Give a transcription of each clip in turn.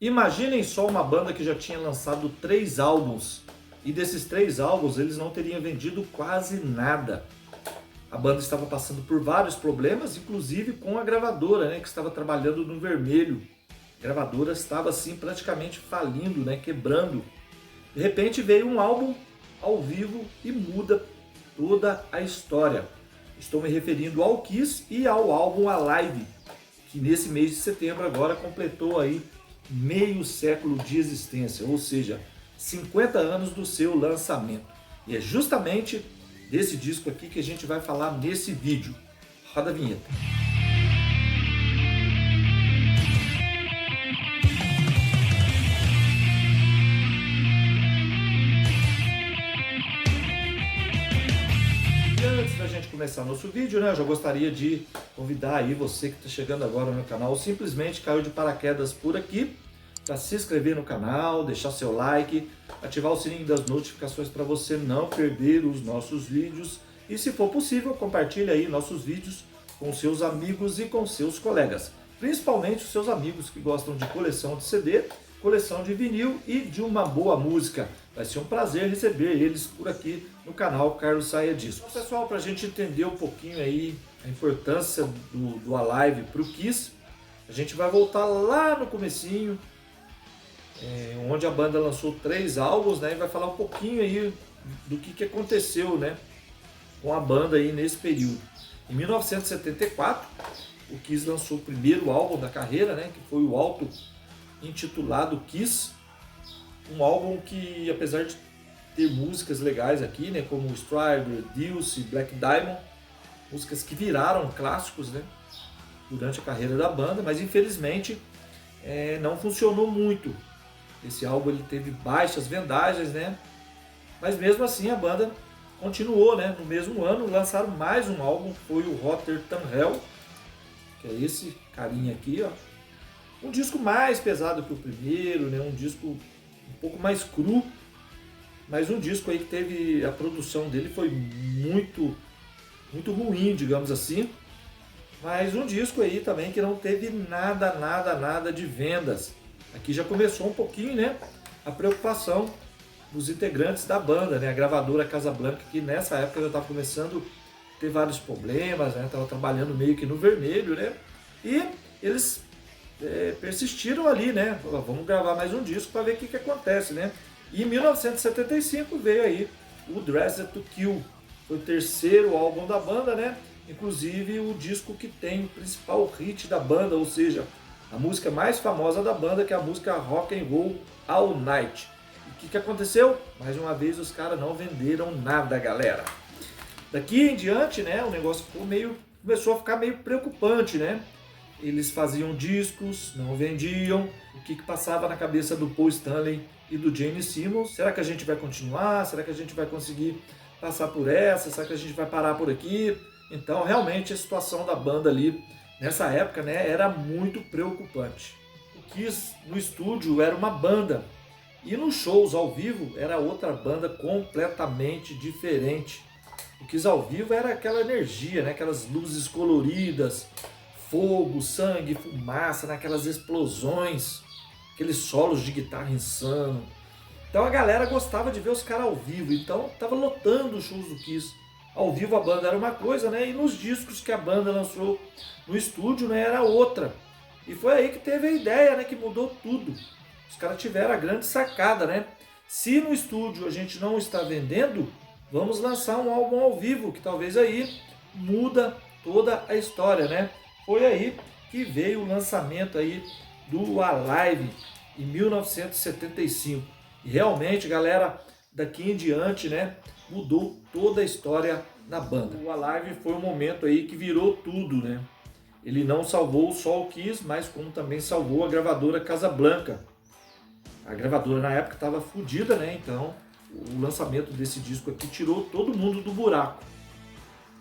Imaginem só uma banda que já tinha lançado 3 álbuns e desses 3 álbuns eles não teriam vendido quase nada. A banda estava passando por vários problemas, inclusive com a gravadora, né, que estava trabalhando no vermelho. A gravadora estava assim praticamente falindo, né, quebrando. De repente veio um álbum ao vivo e muda toda a história. Estou me referindo ao Kiss e ao álbum Alive, que nesse mês de setembro agora completou aí meio século de existência, ou seja, 50 anos do seu lançamento. E é justamente desse disco aqui que a gente vai falar nesse vídeo. Roda a vinheta. E antes da gente começar nosso vídeo, né, eu já gostaria de convidar aí você que está chegando agora no meu canal, ou simplesmente caiu de paraquedas por aqui, para se inscrever no canal, deixar seu like, ativar o sininho das notificações para você não perder os nossos vídeos e, se for possível, compartilhe aí nossos vídeos com seus amigos e com seus colegas, principalmente os seus amigos que gostam de coleção de CD, coleção de vinil e de uma boa música. Vai ser um prazer receber eles por aqui no canal Carlos Saia Discos. Então, pessoal, para a gente entender um pouquinho aí a importância do Alive para o Kiss, a gente vai voltar lá no comecinho, onde a banda lançou 3 álbuns, né, e vai falar um pouquinho aí do que aconteceu, né, com a banda aí nesse período. Em 1974, o Kiss lançou o primeiro álbum da carreira, né, que foi o auto-intitulado Kiss, um álbum que, apesar de ter músicas legais aqui, né, como Strider, Deuce, Black Diamond, músicas que viraram clássicos, né, durante a carreira da banda, mas infelizmente não funcionou muito. Esse álbum ele teve baixas vendagens, né? Mas mesmo assim a banda continuou, né? No mesmo ano lançaram mais um álbum, foi o Hotter Than Hell, que é esse carinha aqui, ó. Um disco mais pesado que o primeiro, né? Um disco um pouco mais cru, mas um disco aí que teve, a produção dele foi muito ruim, digamos assim. Mas um disco aí também que não teve nada de vendas. Aqui já começou um pouquinho, né, a preocupação dos integrantes da banda, né, a gravadora Casablanca, que nessa época já estava começando a ter vários problemas, né, estava trabalhando meio que no vermelho, né, e eles persistiram ali, né, falaram, vamos gravar mais um disco para ver o que acontece, né. E em 1975 veio aí o Dressed to Kill, foi o terceiro álbum da banda, né, inclusive o disco que tem o principal hit da banda, ou seja, a música mais famosa da banda, que é a música Rock and Roll All Night. E o que aconteceu? Mais uma vez os caras não venderam nada, galera. Daqui em diante, né, o negócio começou a ficar meio preocupante, né? Eles faziam discos, não vendiam. O que passava na cabeça do Paul Stanley e do Gene Simmons? Será que a gente vai continuar? Será que a gente vai conseguir passar por essa? Será que a gente vai parar por aqui? Então, realmente, a situação da banda ali nessa época, né, era muito preocupante. O Kiss no estúdio era uma banda e nos shows ao vivo era outra banda completamente diferente. O Kiss ao vivo era aquela energia, né, aquelas luzes coloridas, fogo, sangue, fumaça, né, aquelas explosões, aqueles solos de guitarra insano. Então a galera gostava de ver os caras ao vivo, então estava lotando os shows do Kiss. Ao vivo a banda era uma coisa, né? E nos discos que a banda lançou no estúdio, né, era outra. E foi aí que teve a ideia, né, que mudou tudo. Os caras tiveram a grande sacada, né? Se no estúdio a gente não está vendendo, vamos lançar um álbum ao vivo, que talvez aí muda toda a história, né? Foi aí que veio o lançamento aí do Alive em 1975. E realmente, galera, daqui em diante, né, mudou toda a história na banda. O Alive foi um momento aí que virou tudo, né? Ele não salvou só o Kiss, mas como também salvou a gravadora Casablanca. A gravadora na época estava fodida, né? Então o lançamento desse disco aqui tirou todo mundo do buraco.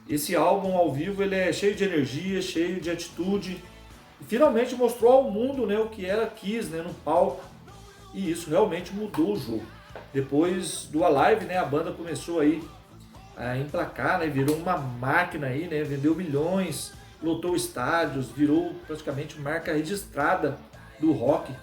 Esse álbum ao vivo ele é cheio de energia, cheio de atitude. E finalmente mostrou ao mundo, né, o que era Kiss, né, no palco. E isso realmente mudou o jogo. Depois do Alive, né, a banda começou aí a emplacar, né, virou uma máquina aí, né, vendeu milhões, lotou estádios, virou praticamente marca registrada do rock.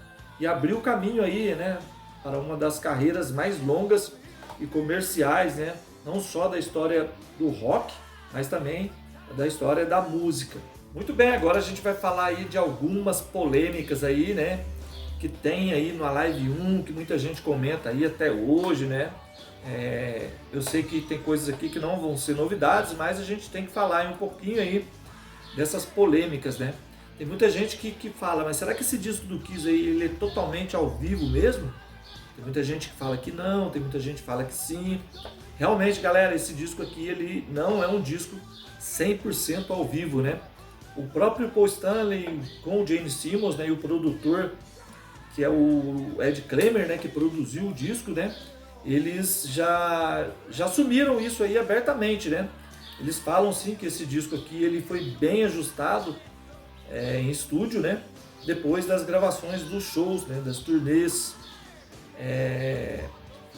e abriu o caminho aí, né, para uma das carreiras mais longas e comerciais, né, não só da história do rock, mas também da história da música. Muito bem, agora a gente vai falar aí de algumas polêmicas aí, né, que tem aí no Alive 1, que muita gente comenta aí até hoje, né. Eu sei que tem coisas aqui que não vão ser novidades, mas a gente tem que falar aí um pouquinho aí dessas polêmicas, né. Tem muita gente que fala, mas será que esse disco do Kiss aí ele é totalmente ao vivo mesmo? Tem muita gente que fala que não, tem muita gente que fala que sim. Realmente, galera, esse disco aqui ele não é um disco 100% ao vivo, né? O próprio Paul Stanley com o Gene Simmons, né, e o produtor, que é o Ed Kramer, né, que produziu o disco, né? Eles já assumiram isso aí abertamente, né? Eles falam sim que esse disco aqui ele foi bem ajustado em estúdio, né? Depois das gravações dos shows, né? Das turnês.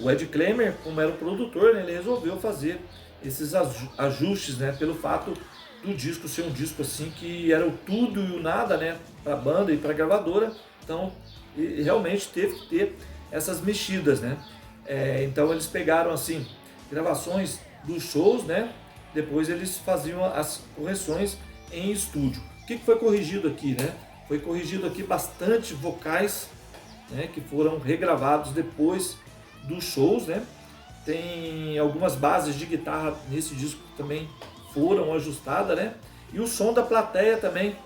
O Ed Kramer, como era o produtor, né? Ele resolveu fazer esses ajustes, né? Pelo fato do disco ser um disco assim que era o tudo e o nada, né? Para a banda e para a gravadora. Então, realmente teve que ter essas mexidas, né? Então eles pegaram assim gravações dos shows, né? Depois eles faziam as correções em estúdio. O que foi corrigido aqui, né? Foi corrigido aqui bastante vocais, né? Que foram regravados depois dos shows, né? Tem algumas bases de guitarra nesse disco que também foram ajustadas, né? E o som da plateia também,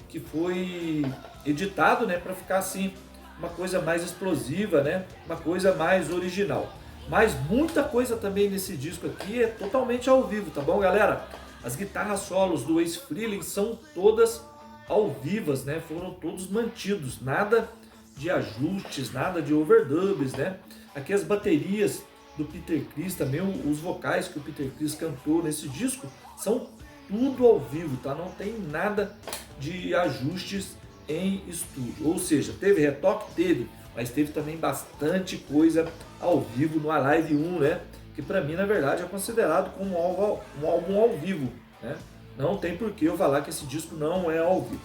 que foi editado, né? Para ficar assim uma coisa mais explosiva, né? Uma coisa mais original. Mas muita coisa também nesse disco aqui é totalmente ao vivo, tá bom, galera? As guitarras solos do Ace Frehley são todas ao vivas, né? Foram todos mantidos, nada de ajustes, nada de overdubs, né? Aqui as baterias do Peter Criss, também os vocais que o Peter Criss cantou nesse disco, são tudo ao vivo, tá? Não tem nada de ajustes em estúdio. Ou seja, teve retoque? Teve, mas teve também bastante coisa ao vivo no Alive 1, né? Que pra mim, na verdade, é considerado como um álbum ao vivo, né? Não tem por que eu falar que esse disco não é ao vivo.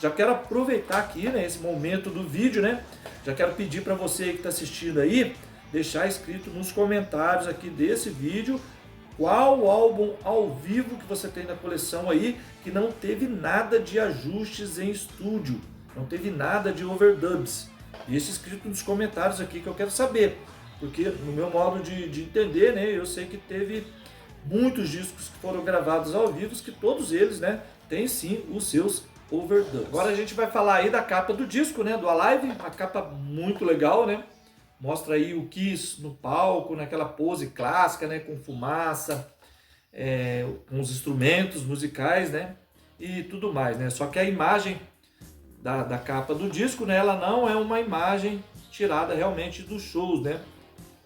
Já quero aproveitar aqui, né, esse momento do vídeo, né? Já quero pedir para você que está assistindo aí, deixar escrito nos comentários aqui desse vídeo qual álbum ao vivo que você tem na coleção aí que não teve nada de ajustes em estúdio, não teve nada de overdubs. Deixa escrito nos comentários aqui que eu quero saber, porque no meu modo de entender, né, eu sei que teve muitos discos que foram gravados ao vivo, que todos eles, né, têm sim os seus overdubs. Agora a gente vai falar aí da capa do disco, né, do Alive, uma capa muito legal, né? Mostra aí o Kiss no palco, naquela pose clássica, né, com fumaça, com os instrumentos musicais, né, e tudo mais, né. Só que a imagem da capa do disco, né, ela não é uma imagem tirada realmente dos shows, né.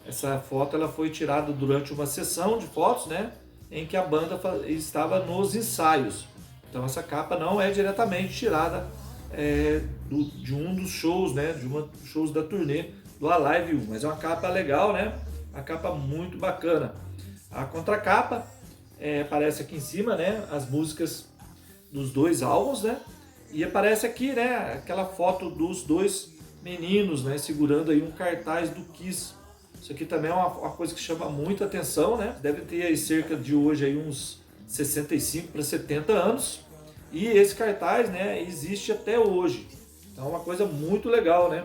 Essa foto ela foi tirada durante uma sessão de fotos, né, em que a banda estava nos ensaios. Então essa capa não é diretamente tirada de um dos shows, né, de um dos shows da turnê do Alive 1, mas é uma capa legal, né? Uma capa muito bacana. A contracapa aparece aqui em cima, né? As músicas dos dois álbuns, né? E aparece aqui, né? Aquela foto dos dois meninos, né? Segurando aí um cartaz do Kiss. Isso aqui também é uma coisa que chama muita atenção, né? Deve ter aí cerca de hoje aí uns 65 para 70 anos. E esse cartaz, né? Existe até hoje. Então é uma coisa muito legal, né?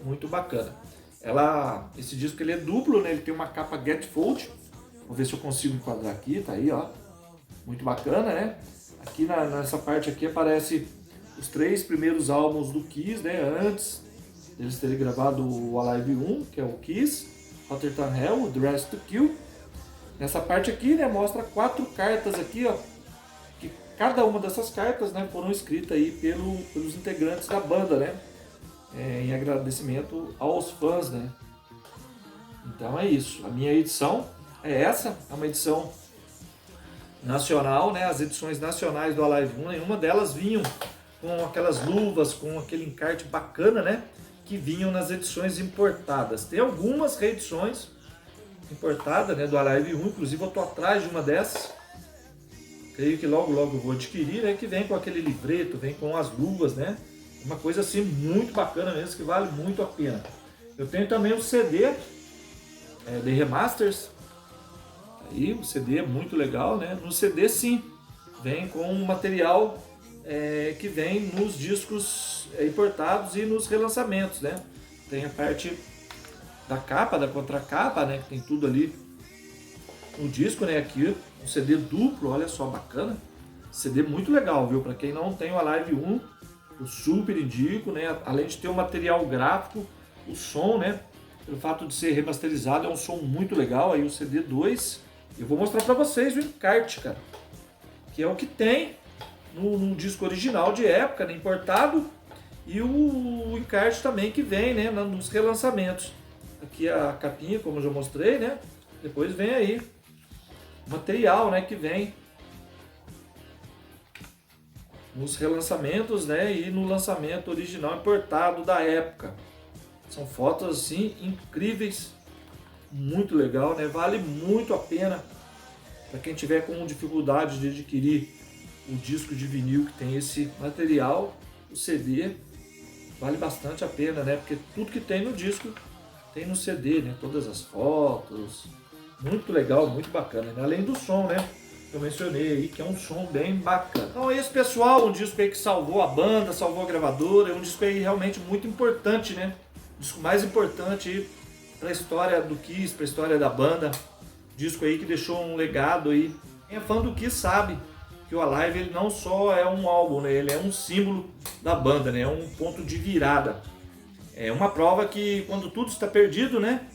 Muito bacana. Esse disco ele é duplo, né? Ele tem uma capa Gatefold. Vou ver se eu consigo enquadrar aqui, tá aí, ó. Muito bacana, né? Aqui nessa parte aqui aparece os 3 primeiros álbuns do Kiss, né? Antes deles terem gravado o Alive 1, que é o Kiss, Rotterdam Hell, Dressed to Kill. Nessa parte aqui, né? Mostra 4 cartas aqui, ó. Que cada uma dessas cartas, né? Foram escritas aí pelos integrantes da banda, né? Em agradecimento aos fãs, né? Então é isso. A minha edição é essa, é uma edição nacional, né? As edições nacionais do Alive 1, nenhuma delas vinham com aquelas luvas, com aquele encarte bacana, né? Que vinham nas edições importadas. Tem algumas reedições importadas, né? Do Alive 1, inclusive eu tô atrás de uma dessas. Creio que logo eu vou adquirir, né? Que vem com aquele livreto, vem com as luvas, né? Uma coisa assim muito bacana mesmo, que vale muito a pena. Eu tenho também o CD de remasters. Aí o CD é muito legal, né? No CD sim, vem com um material que vem nos discos importados e nos relançamentos, né? Tem a parte da capa, da contracapa, né? Que tem tudo ali no disco, né? Aqui um CD duplo, olha só, bacana. CD muito legal, viu? Para quem não tem o Alive 1, eu super indico, né? Além de ter um material gráfico, o som, né? Pelo fato de ser remasterizado, é um som muito legal. Aí o CD 2, eu vou mostrar para vocês o encarte, cara, que é o que tem no disco original de época, né? Importado, e o encarte também que vem, né? Nos relançamentos. Aqui a capinha, como eu já mostrei, né? Depois vem aí o material, né? Que vem nos relançamentos, né, e no lançamento original importado da época. São fotos assim incríveis, muito legal, né? Vale muito a pena para quem tiver com dificuldade de adquirir o disco de vinil que tem esse material, o CD, vale bastante a pena, né? Porque tudo que tem no disco tem no CD, né? Todas as fotos, muito legal, muito bacana, né? Além do som, né? Eu mencionei aí, que é um som bem bacana. Então é isso, pessoal, um disco aí que salvou a banda, salvou a gravadora, é um disco aí realmente muito importante, né? O disco mais importante aí para a história do Kiss, para a história da banda. Disco aí que deixou um legado aí. Quem é fã do Kiss sabe que o Alive ele não só é um álbum, né? Ele é um símbolo da banda, né? É um ponto de virada. É uma prova que quando tudo está perdido, né?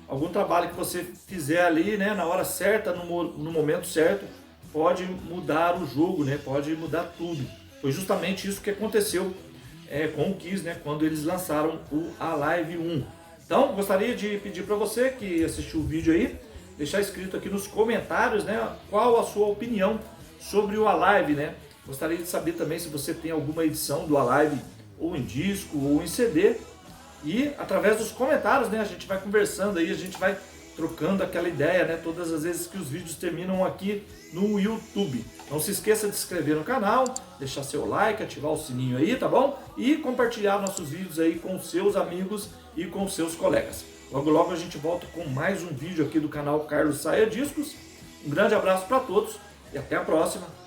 Algum trabalho que você fizer ali, né? Na hora certa, no momento certo, pode mudar o jogo, né? Pode mudar tudo. Foi justamente isso que aconteceu com o Kiss, né? Quando eles lançaram o Alive 1. Então, gostaria de pedir para você que assistiu o vídeo aí, deixar escrito aqui nos comentários, né? Qual a sua opinião sobre o Alive, né? Gostaria de saber também se você tem alguma edição do Alive, ou em disco, ou em CD. E através dos comentários, né? A gente vai conversando aí, a gente vai trocando aquela ideia, né? Todas as vezes que os vídeos terminam aqui no YouTube. Não se esqueça de se inscrever no canal, deixar seu like, ativar o sininho aí, tá bom? E compartilhar nossos vídeos aí com seus amigos e com seus colegas. Logo logo a gente volta com mais um vídeo aqui do canal Carlos Saia Discos. Um grande abraço para todos e até a próxima.